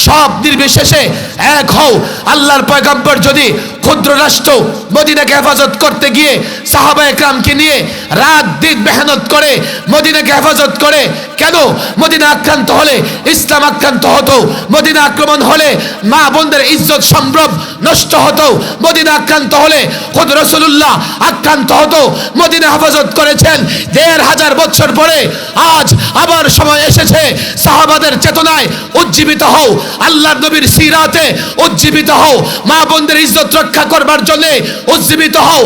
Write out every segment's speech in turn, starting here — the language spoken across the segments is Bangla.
সব নির্বিশেষে এক হও। আল্লাহর পয়গম্বর যদি ক্ষুদ্র রাষ্ট্র মদিনাকে হেফাজত করতে গিয়ে সাহাবায়ে কেরামকে নিয়ে রাত দিন মেহনত করে মদিনাকে হেফাজত করে, কেন? মদিনা আক্রান্ত হলে ইসলাম আক্রান্ত হতো, মদিনা আক্রমণ হলে মা বোনদের ইজ্জত সম্ভ্রম নষ্ট হতো, মদিনা আক্রান্ত হলে খুদ রাসূলুল্লাহ আক্রান্ত হতো। মদিনা হেফাজত করেছেন ১৫০০ বছর পরে। আজ আবার সময় এসেছে সাহাবাদের চেতনায় উজ্জীবিত হও, আল্লাহর নবীর সিরাতে উজ্জীবিত হও, মা বোনদের ইজ্জত রক্ষা করবার জন্য উজ্জীবিত হও,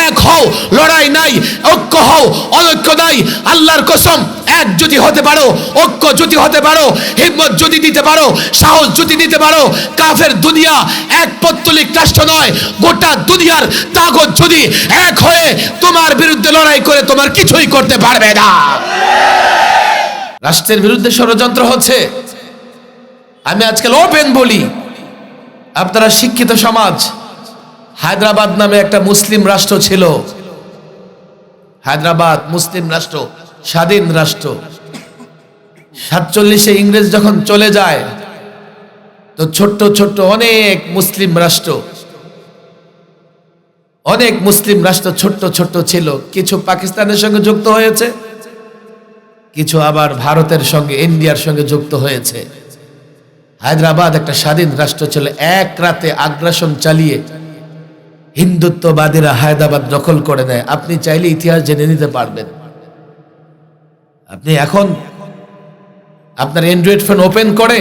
এক হও। লড়াই নাই, ঐক্য হও, অনৈক্য নাই। আল্লাহর কসম, এক যদি হতে পারো, ঐক্য যদি হতে পারো, হিম্মত যদি দিতে পারো, সাহস যদি দিতে পারো, কাফের দুনিয়া এক পত্তলিক রাষ্ট্র নয়, গোটা দুনিয়ার তাগত যদি এক হয়ে তোমার বিরুদ্ধে লড়াই করে তোমার কিছুই করতে পারবে না। রাষ্ট্রের বিরুদ্ধে ষড়যন্ত্র হচ্ছে। আমি আজকাল ওপেন বলি, আপনারা শিক্ষিত সমাজ, হায়দ্রাবাদ নামে একটা মুসলিম রাষ্ট্র ছিল। হায়দ্রাবাদ মুসলিম রাষ্ট্র, স্বাধীন রাষ্ট্র। ৪৭-এ ইংরেজ যখন চলে যায়, তো ছোট্ট ছোট্ট অনেক মুসলিম রাষ্ট্র, অনেক মুসলিম রাষ্ট্র ছোট্ট ছোট্ট ছিল। কিছু পাকিস্তানের সঙ্গে যুক্ত হয়েছে, কিছু আবার ভারতের সঙ্গে, ইন্ডিয়ার সঙ্গে যুক্ত হয়েছে। হায়দ্রাবাদ একটা স্বাধীন রাষ্ট্র ছিল। এক রাতে আগ্রাসন চালিয়ে হিন্দুত্ববাদীরা হায়দ্রাবাদ দখল করে নেয়। আপনি চাইলে ইতিহাস জেনে নিতে পারবেন। আপনি এখন আপনার অ্যান্ড্রয়েড ফোন ওপেন করে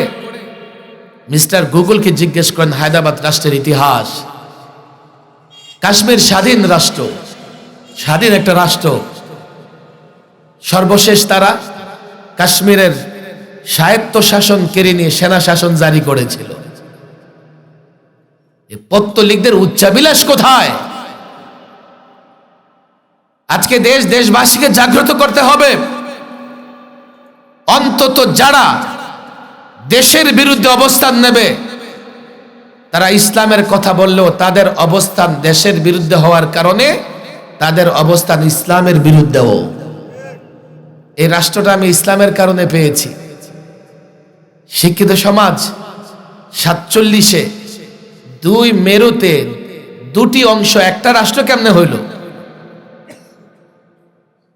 মিস্টার গুগলকে জিজ্ঞেস করেন হায়দ্রাবাদ রাষ্ট্রের ইতিহাস। কাশ্মীর স্বাধীন রাষ্ট্র, স্বাধীন একটা রাষ্ট্র। সর্বশেষ তারা কাশ্মীরের স্বায়ত্ত শাসন কেড়ে নিয়ে সেনা শাসন জারি করেছিল। পত্তলিকদের উচ্চাবিলাস কোথায়? আজকে দেশবাসীকে জাগ্রত করতে হবে। অন্তত যারা দেশের বিরুদ্ধে অবস্থান নেবে, তারা ইসলামের কথা বললেও তাদের অবস্থান দেশের বিরুদ্ধে হওয়ার কারণে তাদের অবস্থান ইসলামের বিরুদ্ধেও। এই রাষ্ট্রটা আমি ইসলামের কারণে পেয়েছি। শিক্ষিত সমাজ, ৪৭-এ দুই মেরুতে দুটি অংশ, একটা রাষ্ট্র কেমনে হইল?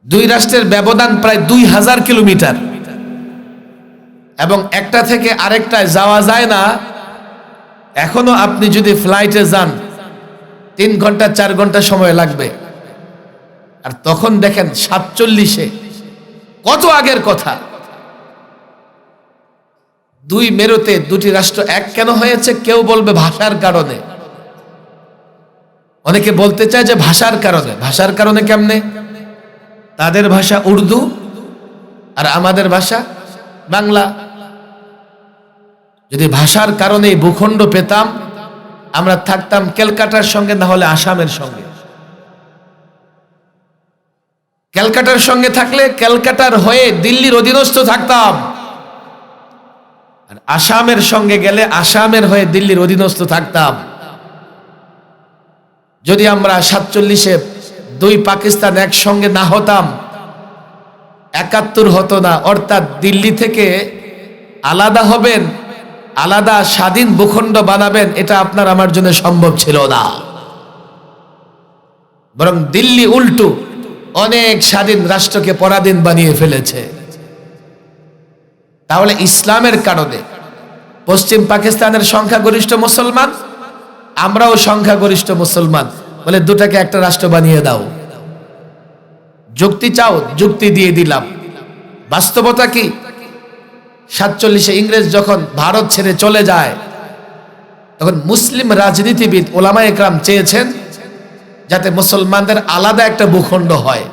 দুই রাষ্ট্রের ব্যবধান প্রায় ২০০০ কিলোমিটার, এবং একটা থেকে আরেকটায় যাওয়া যায় না। এখনো আপনি যদি ফ্লাইটে যান ৩ ঘন্টা ৪ ঘন্টা সময় লাগবে। আর তখন দেখেন ৪৭-এ, কত আগের কথা। দুই মেরুতে দুটি রাষ্ট্র এক কেন হয়েছে? কেউ বলবে ভাষার কারণে, অনেকে বলতে চায় যে ভাষার কারণে। ভাষার কারণে কেমনে? তাদের ভাষা উর্দু আর আমাদের ভাষা বাংলা। যদি ভাষার কারণে ভূখণ্ড পেতাম, আমরা থাকতাম ক্যালকাটার সঙ্গে, না হলে আসামের সঙ্গে। ক্যালকাটার সঙ্গে থাকলে ক্যালকাটার হয়ে দিল্লির অধীনস্থ থাকতাম, আর আসামের সঙ্গে গেলে আসামের হয়ে দিল্লির অধীনস্থ থাকতাম। যদি আমরা ৪৭-এ দুই পাকিস্তান একসঙ্গে না হতাম, ৭১ হতো না। অর্থাৎ দিল্লি থেকে আলাদা হবেন, আলাদা স্বাধীন ভূখণ্ড বানাবেন, এটা আপনার আমার জন্য সম্ভব ছিল না। বরং দিল্লি উল্টো অনেক স্বাধীন রাষ্ট্রকে পরাধীন বানিয়ে ফেলেছে। তাহলে ইসলামের কারণে পশ্চিম পাকিস্তানের সংখ্যাগরিষ্ঠ মুসলমান, আমরাও সংখ্যাগরিষ্ঠ মুসলমান, বলে দুটাকে একটা রাষ্ট্র বানিয়ে দাও। যুক্তি চাও, যুক্তি দিয়ে দিলাম। বাস্তবতা কি? ৪৭-এ ইংরেজ যখন ভারত ছেড়ে চলে যায়, তখন মুসলিম রাজনীতিবিদ ওলামায়ে কেরাম চেয়েছেন যাতে মুসলমানদের আলাদা একটা ভূখণ্ড হয়,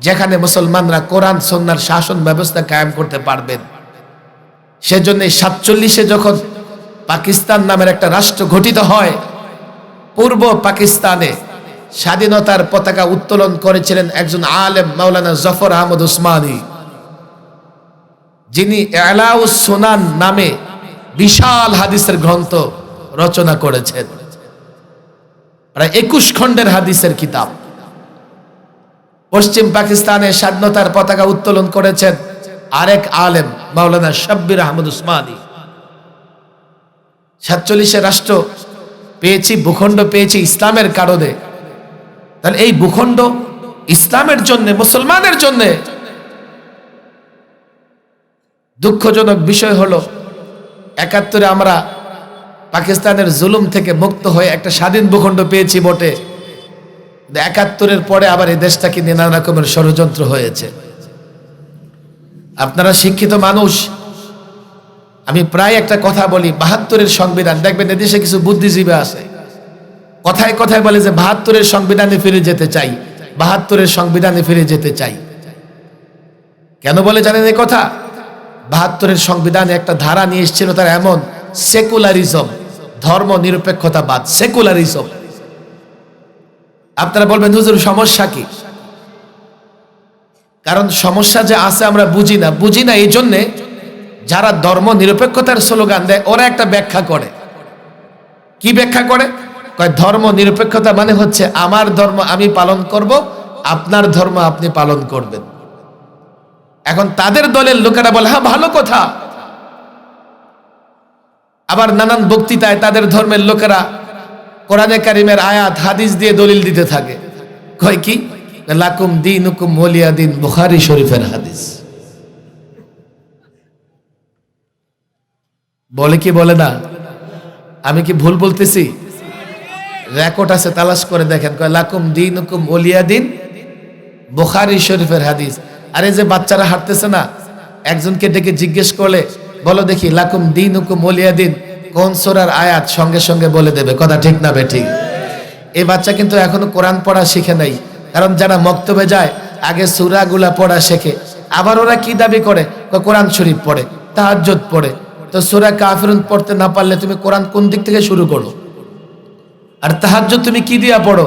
যেখানে মুসলমানরা কোরআন সুন্নাহর শাসন ব্যবস্থা কায়েম করতে পারবেন। সেজন্য ৪৭-এ যখন পাকিস্তান নামের একটা রাষ্ট্র গঠিত হয়, পূর্ব পাকিস্তানে স্বাধীনতার পতাকা উত্তোলন করেছিলেন একজন আলেম, মাওলানা জফর আহমদ উসমানী, যিনি এলাউস সুনান নামে বিশাল হাদিসের গ্রন্থ রচনা করেছেন, প্রায় ২১ খণ্ডের হাদিসের কিতাব। পশ্চিম পাকিস্তানে স্বাধীনতার পতাকা উত্তোলন করেছেন আরেক আলেম, মাওলানা শাব্বির আহমদ উসমানী। 47 রাষ্ট্র পেয়েছি, ভূখণ্ড পেয়েছি ইসলামের কারণে। তাহলে এই ভূখণ্ড ইসলামের জন্য, মুসলমানের জন্য। দুঃখজনক বিষয় হলো 71-এ আমরা পাকিস্তানের জুলুম থেকে মুক্ত হয়ে একটা স্বাধীন ভূখণ্ড পেয়েছি বটে, 71-এর পরে আবার এই দেশটাকে নানা রকমের ষড়যন্ত্র হয়েছে। আপনারা শিক্ষিত মানুষ, আমি প্রায় একটা কথা বলি, 72-এর সংবিধান, দেখবেন এদেশে কিছু বুদ্ধিজীবী আছে, কথায় কথায় বলে যে 72-এর সংবিধানে ফিরে যেতে চাই, 72-এর সংবিধানে ফিরে যেতে চাই। কেন বলে জানেন এই কথা? 72-এর সংবিধানে একটা ধারা নিয়ে এসেছিল, তার এমন সেকুলারিজম, ধর্ম নিরপেক্ষতাবাদ, সেকুলারিজম। আপনারা বলবেন হুজুর সমস্যা কি? কারণ সমস্যা যে আছে আমরা বুঝি না এই জন্যে যারা ধর্ম নিরপেক্ষতার স্লোগান দেয় ওরা একটা ব্যাখ্যা করে। কি ব্যাখ্যা করে? কয় ধর্ম নিরপেক্ষতা মানে হচ্ছে আমার ধর্ম আমি পালন করব, আপনার ধর্ম আপনি পালন করবেন। এখন তাদের দলের লোকেরা বলে হ্যাঁ ভালো কথা, আবার নানান বক্তৃতায় তাদের ধর্মের লোকেরা কোরআনে কারিমের আয়াত হাদিস দিয়ে দলিল দিতে থাকে। কয় কি? লাকুম দীনুকুম ওয়ালিয়া দিন, বুখারী শরীফের হাদিস। বলে কি বলে না? আমি কি ভুল বলতেছি? রেকর্ড আছে, তালাশ করে দেখেন। কয় লাকুম দীনুকুম ওয়ালিয়া দিন, বুখারী শরীফের হাদিস। আরে যে বাচ্চারা হাঁটতেছে না, একজনকে ডেকে জিজ্ঞেস করলে বলো দেখি লাকুম দীনুকুম ওয়ালিয়া দিন কোন সূরার আয়াত, সঙ্গে সঙ্গে বলে দেবে। কথা ঠিক না বেঠিক? এই বাচ্চা কিন্তু এখনো কোরআন পড়া শিখে নাই, কারণ যারা মক্তবে যায় আগে সূরাগুলা পড়া শেখে। আবার ওরা কি দাবি করে? কোরআন শরীফ পড়ে, তাহাজ্জুদ পড়ে। তো সূরা কাফিরুন পড়তে না পারলে তুমি কোরআন কোন দিক থেকে শুরু করো? আর তাহাজ্জুদ তুমি কি দিয়া পড়ো?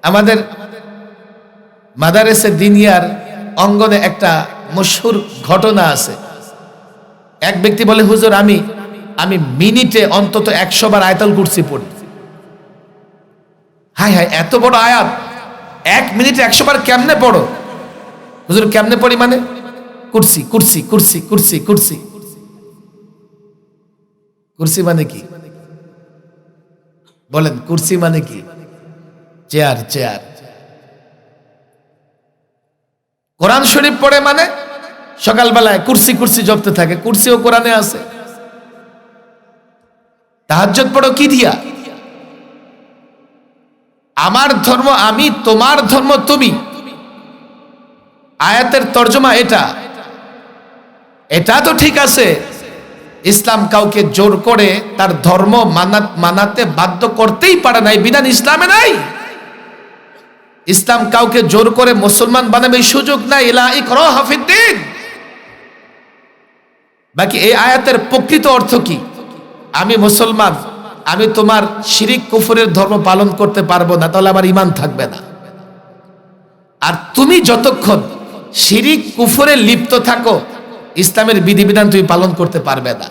আমাদের মাদারেসে দিনিয়ার অঙ্গনে একটা মশহুর ঘটনা আছে। এক ব্যক্তি বলে হুজুর আমি মিনিটে অন্তত 100 বার আয়াতুল কুরসি পড়ি। হায় হায়, এত বড় আয়াত 1 মিনিটে 100 বার কেমনে পড়ো? হুজুর কেমনে পড়ি মানে? কুরসি কুরসি কুরসি কুরসি কুরসি। কুরসি মানে কি বলেন? কুরসি মানে কি? Chair, chair. কোরআন শরীফ পড়ে মানে সকালবেলায় কুরসি কুরসি জপতে থাকে, কুরসিও কোরআনে আছে। তাহাজ্জুদ পড়ো কি দিয়া? আমার ধর্ম আমি, তোমার ধর্ম তুমি। আয়াতের তর্জমা এটা। এটা তো ঠিক আছে, ইসলাম কাউকে জোর করে তার ধর্ম মানাতে বাধ্য করতেই পারে না, এই বিধান ইসলামে নাই। ইসলাম কাউকে জোর করে মুসলমান বানাবে সুযোগ নাই। ইলা ইকরাহা ফিদ্দীন। বাকি এই আয়াতের প্রকৃত অর্থ কি? আমি মুসলমান, আমি তোমার শিরিক কুফরের ধর্ম পালন করতে পারবো না, তাহলে আমার ঈমান থাকবে না। আর তুমি যতক্ষণ শিরিক কুফরে লিপ্ত থাকো, ইসলামের বিধিবিধান তুমি পালন করতে পারবে না।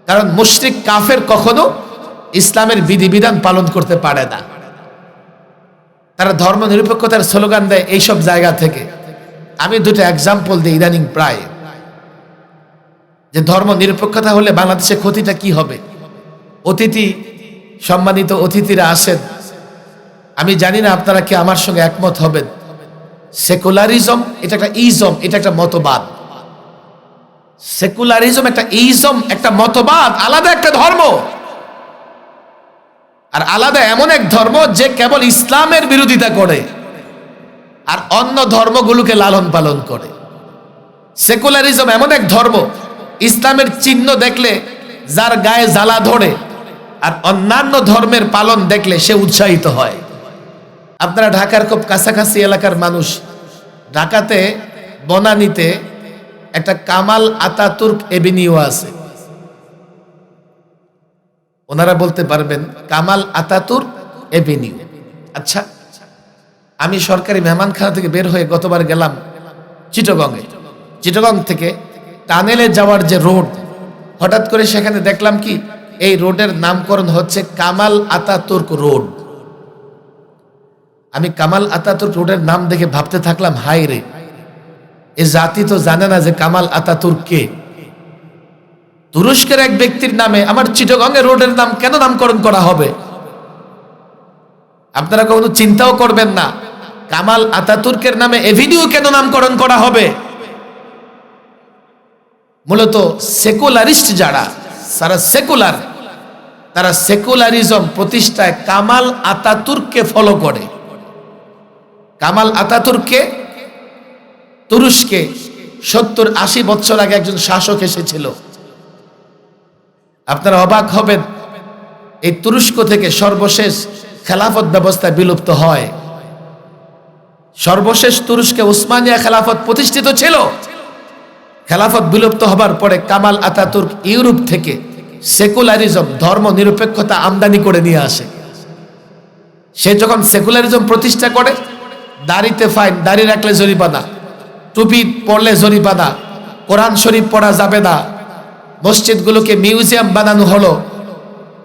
কারণ মুশরিক কাফের কখনো ইসলামের বিধিবিধান পালন করতে পারে না। তারা ধর্ম নিরপেক্ষতার স্লোগান দেয় এইসব জায়গা থেকে। আমি দুটো এক্সাম্পল দিই ইদানিং প্রায়, যে ধর্ম নিরপেক্ষতা হলে বাংলাদেশে ক্ষতিটা কি হবে। সম্মানিত অতিথিরা আসেন, আমি জানি না আপনারা কি আমার সঙ্গে একমত হবেন। সেকুলারিজম এটা একটা ইজম, এটা একটা মতবাদ। সেকুলারিজম একটা ইজম, একটা মতবাদ, আলাদা একটা ধর্ম। আর আলাদা এমন এক ধর্ম যে কেবল ইসলামের বিরোধিতা করে আর অন্য ধর্মগুলোকে লালন পালন করে। সেকুলারিজম এমন এক ধর্ম, ইসলামের চিহ্ন দেখলে যার গায়ে জ্বালা ধরে আর অন্যান্য ধর্মের পালন দেখলে সে উৎসাহিত হয়। আপনারা ঢাকার খুব কাছাকাছি এলাকার মানুষ, ঢাকাতে বনানীতে একটা কামাল আতাতুর্ক এভিনিউ আছে। ওনারা বলতে পারবেন কামাল আতাতুর্ক এভিনিউ। আচ্ছা, আমি সরকারি মেহমানখানা থেকে বের হয়ে গতবার গেলাম চিটাগংয়ে। চিটাগং থেকে টানেলে যাওয়ার যে রোড, হঠাৎ করে সেখানে দেখলাম কি এই রোডের নামকরণ হচ্ছে কামাল আতাতুর্ক রোড। আমি কামাল আতাতুর্ক রোডের নাম দেখে ভাবতে থাকলাম, হাই রে, এ জাতি তো জানে না যে কামাল আতাতুর্ক কে। তুরস্কের এক ব্যক্তির নামে আমার চিটাগংয়ের রোডের নাম কেন নামকরণ করা হবে? আপনারা কখনো চিন্তাও করবেন না কামাল আতাতুর্কের নামে এভিনিউ কেন নামকরণ করা হবে। মূলত সেকুলারিস্ট যারা, তারা সেকুলার, তারা সেকুলারিজম প্রতিষ্ঠায় কামাল আতাতুর্ককে ফলো করে। কামাল আতাতুর্ককে তুরস্কে 70-80 বছর আগে একজন শাসক এসেছিল। আপনারা অবাক হবেন, এই তুরস্ক থেকে সর্বশেষ খেলাফত ব্যবস্থা বিলুপ্ত হয়। সর্বশেষ তুরস্কে উসমানিয়া খেলাফত প্রতিষ্ঠিত ছিল। খেলাফত বিলুপ্ত হবার পরে কামাল আতাতুর্ক ইউরোপ থেকে সেকুলারিজম, ধর্ম নিরপেক্ষতা আমদানি করে নিয়ে আসে। সে যখন সেকুলারিজম প্রতিষ্ঠা করে, দাড়িতে ফাইন, দাড়ি রাখলে জরিমানা, টুপি পরলে জরিমানা, কোরআন শরীফ পড়া যাবে না, মসজিদগুলোকে মিউজিয়াম বানানো হলো।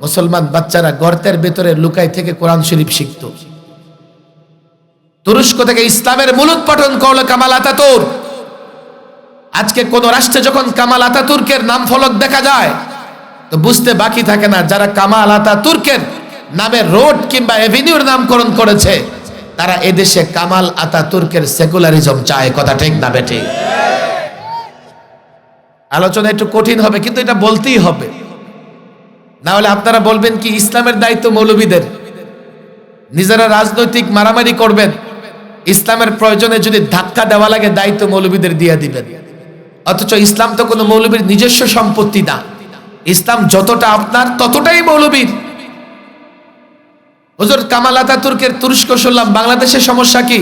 মুসলমান বাচ্চারা গর্তের ভেতরে লুকাই থেকে কোরআন শরীফ শিখত। তুরস্ক থেকে ইসলামের মূলোৎপাটন করলো কামাল আতাতুর্ক। আজকে কোন রাষ্ট্রে যখন কামাল আতাতুর্কের নাম ফলক দেখা যায়, তো বুঝতে বাকি থাকে না যারা কামাল আতাতুর্কের নামে রোড কিংবা এভিনিউর নামকরণ করেছে, তারা এদেশে কামাল আতাতুর্কের সেকুলারিজম চায়। কথা ঠিক না বেঠিক? আলোচনা একটু কঠিন হবে, কিন্তু এটা বলতেই হবে, না হলে আপনারা বলবেন কি ইসলামের দায়িত্ব মৌলবীদের, নিজেরা রাজনৈতিক মারামারি করবেন, ইসলামের প্রয়োজনে যদি ধাক্কা দেওয়া লাগে দায়িত্ব মৌলবীদের দিয়ে দিবেন। অথচ ইসলাম তো কোনো মৌলবীর নিজস্ব সম্পত্তি না। ইসলাম যতটা আপনার ততটাই মৌলবীর। হুজুর কামাল আতাতুর্কের তুরস্ক শুনলাম, বাংলাদেশের সমস্যা কি?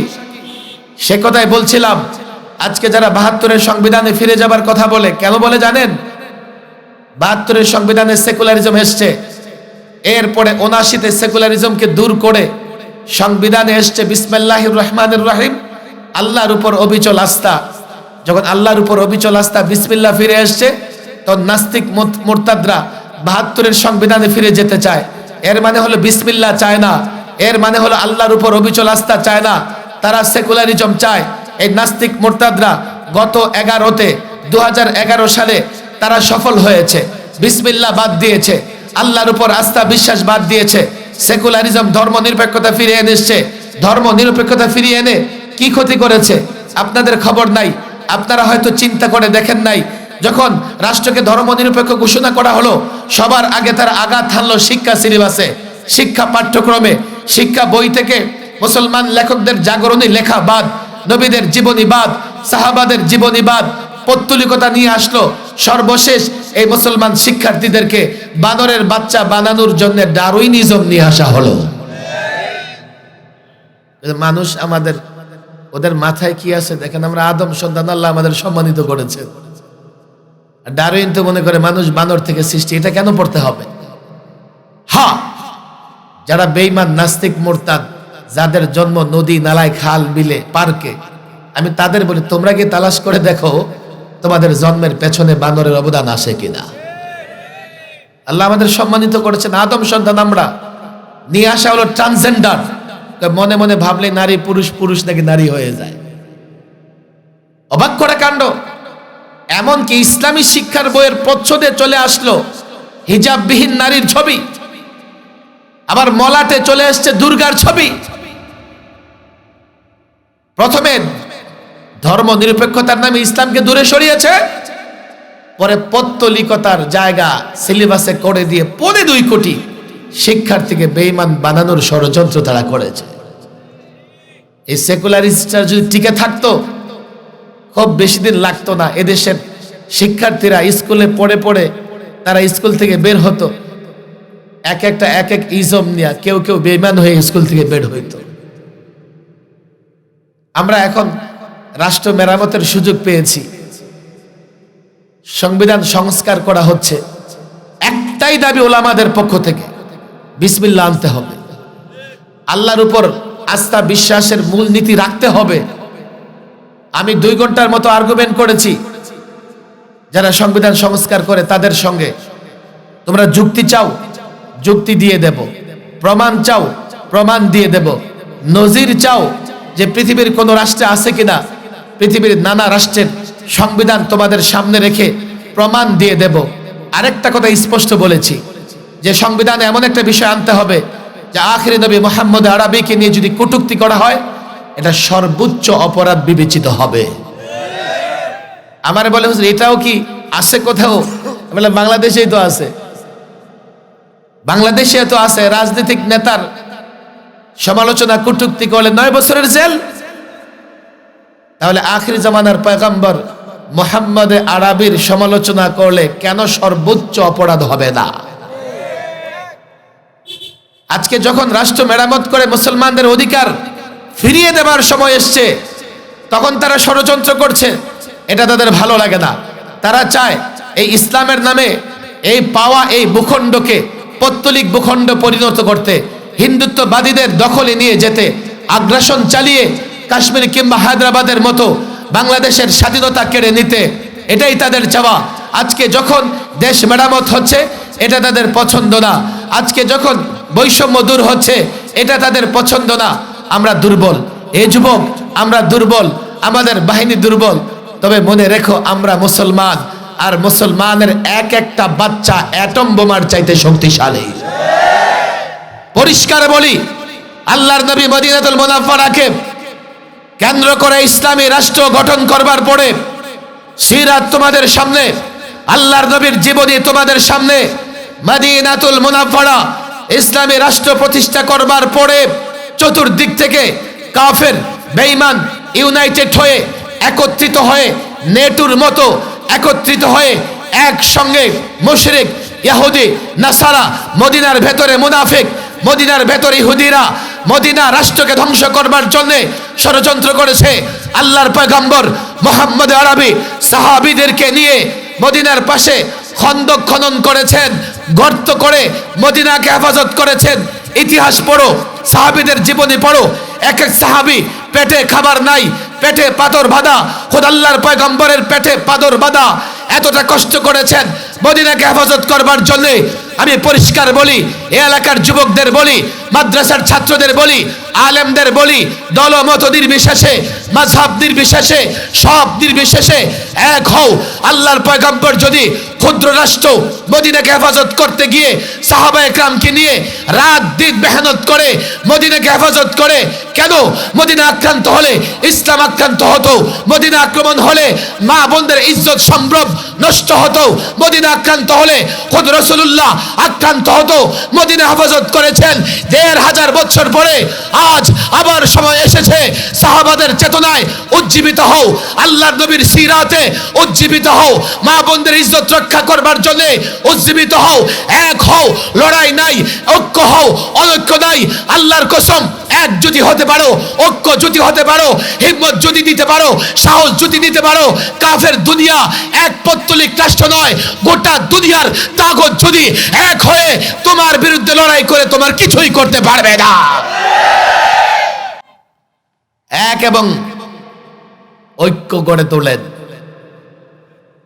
সে কথাই বলছিলাম। আজকে যারা 72-এর সংবিধানে ফিরে যাবার কথা বলে, কেন বলে জানেন? 72-এর সংবিধানে সেকুলারিজম এসছে, এরপরে 79-তে সেকুলারিজমকে দূর করে সংবিধানে এসছে বিসমিল্লাহির রহমানির রহিম, আল্লাহর উপর অবিচল আস্থা। যখন আল্লাহর উপর অবিচল আস্থা, বিসমিল্লাহ ফিরে এসছে, তখন নাস্তিক মুরতাদরা 72-এর সংবিধানে ফিরে যেতে চায়। এর মানে হলো বিসমিল্লাহ চায় না, এর মানে হলো আল্লাহর উপর অবিচল আস্থা চায় না, তারা সেকুলারিজম চায়। এই নাস্তিক মুরতাদরা গত 2011 সালে তারা সফল হয়েছে। বিসমিল্লাহ বাদ দিয়েছে, আল্লাহর উপর আস্থা বিশ্বাস বাদ দিয়েছে, সেকুলারিজম ধর্ম নিরপেক্ষতা ফিরিয়ে এনেছে। ধর্ম নিরপেক্ষতা ফিরিয়ে এনে কি ক্ষতি করেছে আপনাদের খবর নাই। আপনারা হয়তো চিন্তা করে দেখেন নাই, যখন রাষ্ট্রকে ধর্ম নিরপেক্ষ ঘোষণা করা হলো, সবার আগে তারা আঘাত হানলো শিক্ষা সিলেবাসে, শিক্ষা পাঠ্যক্রমে, শিক্ষা বই থেকে মুসলমান লেখকদের জাগরণী লেখা বাদ, নবীদের জীবনী বাদ, সাহাবাদের জীবনী বাদ, পৌত্তলিকতা নিয়ে আসলো। সর্বশেষ এই মুসলমান শিক্ষার্থীদেরকে বানরের বাচ্চা বানানোর জন্য ডারউইনিজম নিয়ে আসা হলো। মানুষ আমাদের, ওদের মাথায় কি আছে দেখেন, আমরা আদম সন্তান, আল্লাহ আমাদের সম্মানিত করেছে। ডারউইন তো মনে করে মানুষ বানর থেকে সৃষ্টি। এটা কেন পড়তে হবে? হ্যাঁ, যারা বেঈমান নাস্তিক মুরতাদ, যাদের জন্ম নদী নালায় খাল বিলে পার্কে, আমি তাদের বলি তোমরা কি তালাশ করে দেখো তোমাদের জন্মের পেছনে বানরের অবদান আসে কিনা। আল্লাহ আমাদের সম্মানিত করেছেন, আদম সন্তান আমরা। নিয়ে আসা হলো ট্রান্সজেন্ডার। মনে মনে ভাবলে নারী পুরুষ, পুরুষ নাকি নারী হয়ে যায়। অবাক করে কাণ্ড। এমনকি ইসলামী শিক্ষার বইয়ের প্রচ্ছদে চলে আসলো হিজাববিহীন নারীর ছবি, আবার মলাটে চলে আসছে দুর্গার ছবি। প্রথমে ধর্ম নিরপেক্ষতার নামে ইসলামকে দূরে সরিয়েছে, পরে পৌত্তলিকতার জায়গা সিলেবাসে করে দিয়ে 2.25 কোটি শিক্ষার্থীকে বেঈমান বানানোর ষড়যন্ত্র তারা করেছে। এই সেকুলারিস্টরা যদি টিকে থাকতো, খুব বেশি দিন লাগতো না, এদেশের শিক্ষার্থীরা স্কুলে পড়ে পড়ে তারা স্কুল থেকে বের হতো, এক এক ইজম নিয়ে কেউ কেউ বেঈমান হয়ে স্কুল থেকে বের হইতো। আমরা এখন রাষ্ট্র মেরামতের সুযোগ পেয়েছি, সংবিধান সংস্কার করা হচ্ছে। একটাই দাবি ওলামাদের পক্ষ থেকে, বিসমিল্লাহ আনতে হবে, আল্লাহর উপর আস্থা বিশ্বাসের মূলনীতি রাখতে হবে। আমি 2 ঘন্টার মতো আর্গুমেন্ট করেছি যারা সংবিধান সংস্কার করে তাদের সঙ্গে। তোমরা যুক্তি চাও, যুক্তি দিয়ে দেব, প্রমাণ চাও, প্রমাণ দিয়ে দেব, নজির চাও যে পৃথিবীর কোন রাষ্ট্রে আছে কিনা, পৃথিবীর নানা রাষ্ট্রের সংবিধান তোমাদের সামনে রেখে প্রমাণ দিয়ে দেব। আরেকটা কথা স্পষ্ট বলেছি যে সংবিধানে এমন একটা বিষয় আনতে হবে যে আখিরি নবী মুহাম্মদ আরবিকে নিয়ে যদি কটূক্তি করা হয় এটা সর্বোচ্চ অপরাধ বিবেচিত হবে। আমারে বলে হুজুর এটাও কি আছে কোথাও? বলে বাংলাদেশেই তো আছে, বাংলাদেশে তো আছে। রাজনৈতিক নেতার সমালোচনা কটূক্তি করলে 9 বছরের জেল। তাহলে আখিরি জামানার পয়গম্বর মুহাম্মদ আরবির সমালোচনা করলে কেন সর্বোচ্চ অপরাধ হবে না? আজকে যখন রাষ্ট্র মেরামত করে মুসলমানদের অধিকার ফিরিয়ে দেবার সময় এসছে, তখন তারা ষড়যন্ত্র করছে। এটা তাদের ভালো লাগে না। তারা চায় এই ইসলামের নামে এই পাওয়া এই ভূখণ্ডকে পৌত্তলিক ভূখণ্ড পরিণত করতে, হিন্দুত্ববাদীদের দখলে নিয়ে যেতে, আগ্রাসন চালিয়ে কাশ্মীর কিংবা হায়দ্রাবাদের মতো বাংলাদেশের স্বাধীনতা কেড়ে নিতে। এটাই তাদের চাওয়া। আজকে যখন দেশ মেরামত হচ্ছে এটা তাদের পছন্দ না। আজকে যখন বৈষম্য দূর হচ্ছে এটা তাদের পছন্দ না। আমরা দুর্বল, এই যুবক আমরা দুর্বল, আমাদের বাহিনী দুর্বল। তবে মনে রেখো আমরা মুসলমান, আর মুসলমানের এক একটা বাচ্চা অ্যাটম বোমার চাইতে শক্তিশালী। পরিষ্কার বলি, আল্লাহর নবী মদিনাতুল মুনাফফারাকে কেন্দ্র করে ইসলামী রাষ্ট্র গঠন করবার পরে সিরাত তোমাদের সামনে, আল্লাহর নবীর জীবনী তোমাদের সামনে, মদিনাতুল মুনাফফারা ইসলামী রাষ্ট্র প্রতিষ্ঠা করবার পরে চতুর্দিক থেকে কাফের বেঈমান ইউনাইটেড হয়ে একত্রিত হয়ে নেটুর মতো একত্রিত হয়ে একসঙ্গে মুশরিক ইহুদি নাসারা, মদিনার ভেতরে মুনাফিক, মদিনার ভেতরে ইহুদিরা মদিনা রাষ্ট্রকে ধ্বংস করবার জন্য ষড়যন্ত্র করেছে। আল্লাহর পয়গম্বর মুহাম্মদ আরবি সাহাবীদেরকে নিয়ে মদিনার পাশে খন্দক খনন করেছেন, গর্ত করে মদিনাকে হেফাজত করেছেন। ইতিহাস পড়ো, সাহাবীদের জীবনী পড়ো। এক এক সাহাবী পেটে খাবার নাই, পেটে পাথর বাঁধা, খোদ আল্লাহর পয়গম্বরের পেটে পাথর বাঁধা, এতটা কষ্ট করেছেন মদিনাকে হেফাজত করবার জন্য। আমি পরিষ্কার বলি, এই এলাকার যুবকদের বলি, মাদ্রাসার ছাত্রদের বলি, আলেমদের বলি, দলমত নির্বিশেষে, মাযহাব নির্বিশেষে, সব নির্বিশেষে এক হও। আল্লাহর পয়গম্বর যদি ক্ষুদ্র রাষ্ট্র মদিনাকে হেফাজত করতে গিয়ে সাহাবায়ে কেরামকে নিয়ে রাত দিন মেহনত করে মদিনাকে হেফাজত করে, কেন মদিনা আক্রান্ত হলে ইসলাম আক্রান্ত হতো, মদিনা আক্রমণ হলে মা বোনদের ইজ্জত সম্ভ্রম নষ্ট হতো, মদিনা আক্রান্ত হলে খোদ রাসূলুল্লাহ আক্রান্ত হতো। মদিনা হেফাজত করেছেন ১৫০০ বছর পরে। আজ আবার সময় এসেছে সাহাবাদের চেতনায় উজ্জীবিত হও, আল্লাহর নবীর সিরাতে উজ্জীবিত হও, মা বোনদের ইজ্জত রক্ষা করবার জন্য উজ্জীবিত হও। এক হও, লড়াই নাই, ঐক্য হও, অনৈক্য নাই। আল্লাহর কসম, এক যদি হতে পারো, ঐক্য যদি হতে পারো, হিম্মত যদি দিতে পারো, সাহস যদি দিতে পারো, কাফের দুনিয়া এক পৌত্তলিক রাষ্ট্র নয়, গোটা দুনিয়ার তাগত যদি এক হয়ে তোমার বিরুদ্ধে লড়াই করে তোমার কিছুই করতে পারবে না। এক এবং ঐক্য গড়ে তোলেন।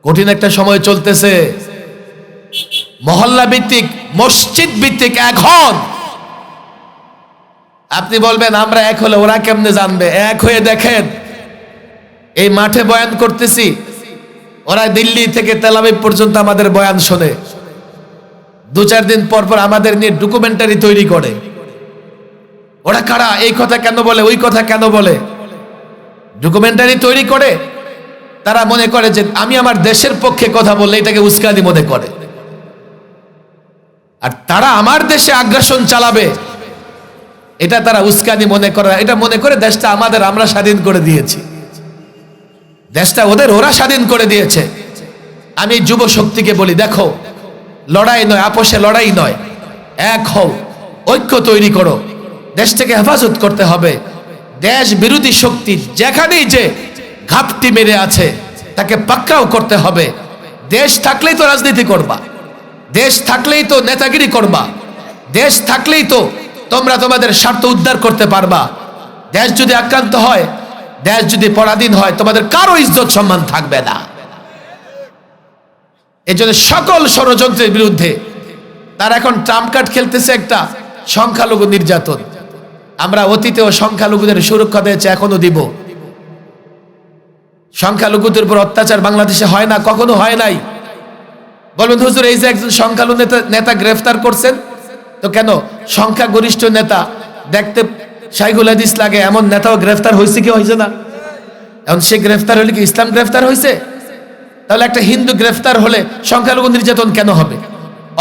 কঠিন একটা সময় চলতেছে, মহল্লা ভিত্তিক, মসজিদ ভিত্তিক এক হন। আপনি বলবেন আমরা এক হলে ওরা কেমনে জানবে? এক হয়ে দেখেন, এই মাঠে বয়ান করতেছি, ওরা দিল্লি থেকে তেল আবিব পর্যন্ত আমাদের বয়ান শোনে। ২-৪ দিন পর পর আমাদের নিয়ে ডকুমেন্টারি তৈরি করে। ওরা কারা, এই কথা কেন বলে, ওই কথা কেন বলে, ডকুমেন্টারি তৈরি করে। তারা মনে করে যে আমি আমার দেশের পক্ষে কথা বললে এটাকে উস্কানি মনে করে, আর তারা আমার দেশে আগ্রাসন চালাবে এটা তারা উস্কানি মনে করে। এটা মনে করে দেশটা আমাদের, আমরা স্বাধীন করে দিয়েছি, দেশটা ওদের, ওরা স্বাধীন করে দিয়েছে। আমি যুব শক্তিকে বলি, দেখো লড়াই নয়, আপোষে লড়াই নয়, এক হও, ঐক্য তৈরি করো। দেশটাকে হেফাজত করতে হবে। দেশ বিরোধী শক্তি যেখানেই যে ঘাপটি মেরে আছে তাকে পাকড়াও করতে হবে। দেশ থাকলেই তো রাজনীতি করবা, দেশ থাকলেই তো নেতাগিরি করবা, দেশ থাকলেই তো তোমরা তোমাদের স্বার্থ উদ্ধার করতে পারবা। দেশ যদি আক্রান্ত হয়, দেশ যদি পরাধীন হয়, তোমাদের কারো ইজ্জত সম্মান থাকবে না। এজন্য সকল ষড়যন্ত্রের বিরুদ্ধে তারা এখন ট্রাম্প কার্ড খেলতেছে, একটা সংখ্যালঘু নির্যাতন। আমরা অতীতেও সংখ্যালঘুদের সুরক্ষা দিয়েছে, এখনো দিব। সংখ্যালঘুদের উপর অত্যাচার বাংলাদেশে হয় না, কখনো হয় নাই। বলবেন হুজুর এই যে একজন সংখ্যালঘু নেতা গ্রেফতার করছেন, তো কেন সংখ্যাগরিষ্ঠ নেতা দেখতে শাইখুল হাদিস লাগে এমন নেতাও গ্রেফতার হয়েছে কি হয়েছে না? এখন সে গ্রেফতার হলে কি ইসলাম গ্রেফতার হয়েছে? তাহলে একটা হিন্দু গ্রেফতার হলে সংখ্যালঘু নির্যাতন কেন হবে?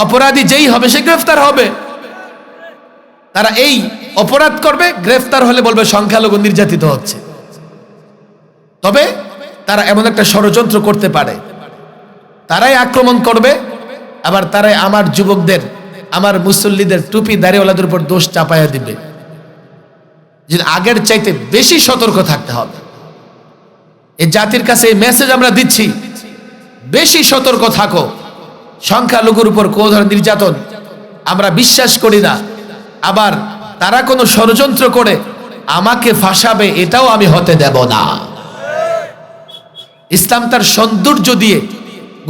অপরাধী যেই হবে সে গ্রেফতার হবে। তারা এই অপরাধ করবে, গ্রেফতার হলে বলবে সংখ্যালঘু নির্যাতিত হচ্ছে। তবে তারা এমন একটা ষড়যন্ত্র করতে পারে, তারাই আক্রমণ করবে, আবার তারাই আমার যুবকদের, আমার মুসল্লিদের, টুপি দাড়িওয়ালাদের উপর দোষ চাপায়া দিবে। যে আগের চাইতে বেশি সতর্ক থাকতে হবে। এই জাতির কাছে এই মেসেজ আমরা দিচ্ছি, বেশি সতর্ক থাকো। সংখ্যালঘুর উপর কোন ধরনের নির্যাতন আমরা বিশ্বাস করি না। আবার তারা কোনো ষড়যন্ত্র করে আমাকে ফাঁসাবে, এটাও আমি হতে দেব না। ইসলাম তার সৌন্দর্য দিয়ে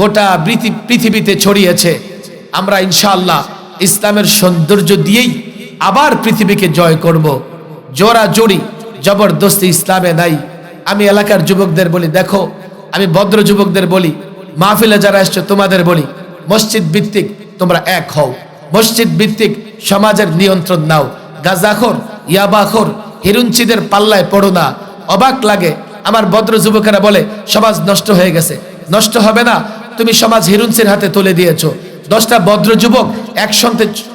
গোটা পৃথিবীতে ছড়িয়েছে। আমরা ইনশাআল্লাহ ইসলামের সৌন্দর্য দিয়েই আবার পৃথিবীকে জয় করব। জোরাজোরি জবরদস্তি ইসলামে নাই। আমি এলাকার যুবকদের বলি, দেখো, আমি ভদ্র যুবকদের বলি, মাহফিলে যারা এসছো তোমাদের বলি, মসজিদ ভিত্তিক তোমরা এক হও, মসজিদ ভিত্তিক সমাজের নিয়ন্ত্রণ নাও। গাঁজাখোর, ইয়াবাখোর, হিরুঞ্চিদের পাল্লায় পড়ো না। অবাক লাগে, আমার ভদ্র যুবকেরা বলে সমাজ নষ্ট হয়ে গেছে। নষ্ট হবে না, তুমি সমাজ হিরুঞ্চির হাতে তুলে দিয়েছো। 10টা ভদ্র যুবক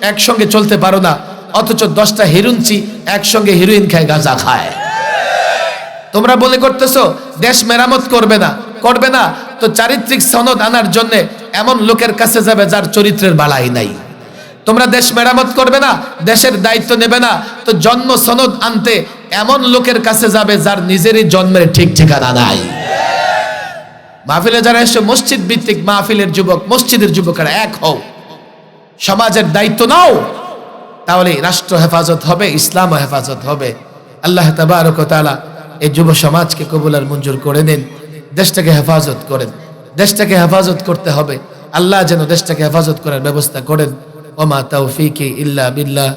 একসঙ্গে চলতে পারো না, অথচ 10টা হিরুঞ্চি একসঙ্গে হিরোইন খায়, গাঁজা খায়। তোমরা বলে করতেছো দেশ মেরামত করবে না, তো চারিত্রিক সনদ আনার জন্য এমন লোকের কাছে যাবে যার চরিত্রের বালাই নাই। তোমরা দেশ মেরামত করবে না, দেশের দায়িত্ব নেবে না, তো জন্ম সনদ আনতে এমন লোকের কাছে যাবে যার নিজেরই জন্মের ঠিক ঠিকানা নাই। মাহফিলে যারা এসে মসজিদ ভিত্তিক মাহফিলের যুবক, মসজিদের যুবকেরা এক হও, সমাজের দায়িত্ব নাও, তাহলে রাষ্ট্র হেফাজত হবে, ইসলামও হেফাজত হবে। আল্লাহ তাবারক ওয়া তাআলা এই যুব সমাজকে কবুল আর মঞ্জুর করে নিন। দেশটাকে হেফাজত করেন, দেশটাকে হেফাজত করতে হবে। আল্লাহ যেন দেশটাকে হেফাজত করার ব্যবস্থা করেন। ওমা তাওফীকি ইল্লা বিল্লাহ।